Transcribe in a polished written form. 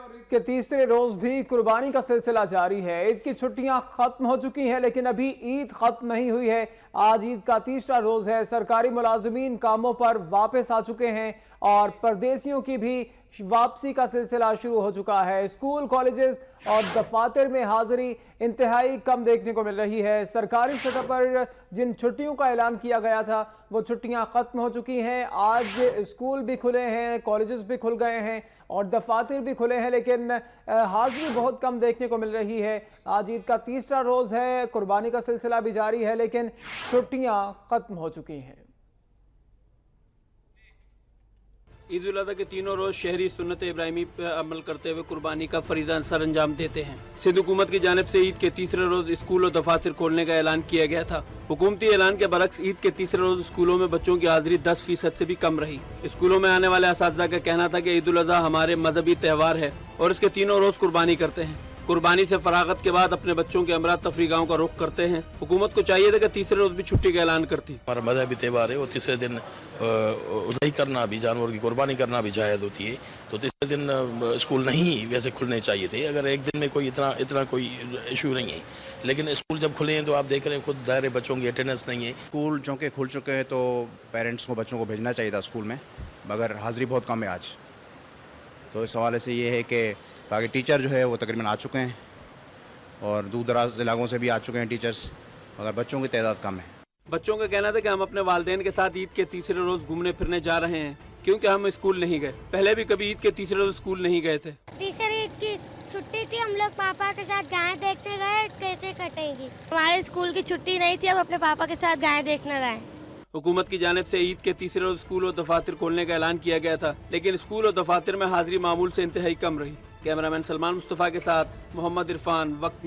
ईद के तीसरे रोज भी कुर्बानी का सिलसिला जारी है। ईद की छुट्टियां खत्म हो चुकी हैं, लेकिन अभी ईद खत्म नहीं हुई है। आज ईद का तीसरा रोज है। सरकारी मुलाजिमीन कामों पर वापस आ चुके हैं और परदेसियों की भी वापसी का सिलसिला शुरू हो चुका है। स्कूल, कॉलेजेस और दफातर में हाजिरी इंतहाई कम देखने को मिल रही है। सरकारी सतह पर जिन छुट्टियों का ऐलान किया गया था वो छुट्टियां खत्म हो चुकी हैं। आज स्कूल भी खुले हैं, कॉलेजेस भी खुल गए हैं और दफातर भी खुले हैं, लेकिन हाजिरी बहुत कम देखने को मिल रही है। आज ईद का तीसरा रोज है, कुर्बानी का सिलसिला भी जारी है, लेकिन छुट्टियां खत्म हो चुकी हैं। ईद उल अज़हा के तीनों रोज शहरी सुन्नत इब्राहिमी पर अमल करते हुए कुर्बानी का फरीज़ा सर अंजाम देते हैं। सिंध हुकूमत की जानिब से ईद के तीसरे रोज स्कूल और दफातर खोलने का ऐलान किया गया था। हुकूमती ऐलान के बरक्स ईद के तीसरे रोज स्कूलों में बच्चों की हाजिरी 10% से भी कम रही। स्कूलों में आने वाले असातिज़ा का कहना था कि ईद उल अज़हा हमारे मजहबी त्यौहार है और इसके तीनों रोज कुर्बानी करते हैं। कुर्बानी से फरागत के बाद अपने बच्चों के अमरात तफरीगाहों का रुख करते हैं। हुकूमत को चाहिए था कि तीसरे रोज भी छुट्टी का ऐलान करती। हमारा मजहबी त्यौहार है और तीसरे दिन उज़ही करना भी, जानवर की कुर्बानी करना भी जायज़ होती है। तो तीसरे दिन स्कूल नहीं वैसे खुलने चाहिए थे, अगर एक दिन में कोई इतना कोई इशू नहीं है। लेकिन स्कूल जब खुले हैं तो आप देख रहे हैं खुद दायरे बच्चों की अटेंडेंस नहीं है। स्कूल चूँकि खुल चुके हैं तो पेरेंट्स को बच्चों को भेजना चाहिए था स्कूल में, मगर हाज़िरी बहुत कम है आज। तो इस हवाले से ये है कि बाकी टीचर जो है वो तकरीबन आ चुके हैं और दूर दराज इलाकों से भी आ चुके हैं टीचर्स, मगर बच्चों की तादाद कम है। बच्चों का कहना था कि हम अपने वालिदैन के साथ ईद के तीसरे रोज घूमने फिरने जा रहे हैं क्योंकि हम स्कूल नहीं गए। पहले भी कभी ईद के तीसरे रोज स्कूल नहीं गए थे। तीसरी ईद की छुट्टी थी, हम लोग पापा के साथ गाय देखने गए, कैसे कटेगी। हमारे स्कूल की छुट्टी नहीं थी, हम अपने पापा के साथ गाय देखने गए। हुकूमत की जानिब से ईद के तीसरे रोज स्कूल और दफातर खोलने का ऐलान किया गया था, लेकिन स्कूल और दफातर में हाजिरी मामूल से इंतहाई कम रही। कैमरामैन सलमान मुस्तफ़ा के साथ मोहम्मद इरफान, वक्त।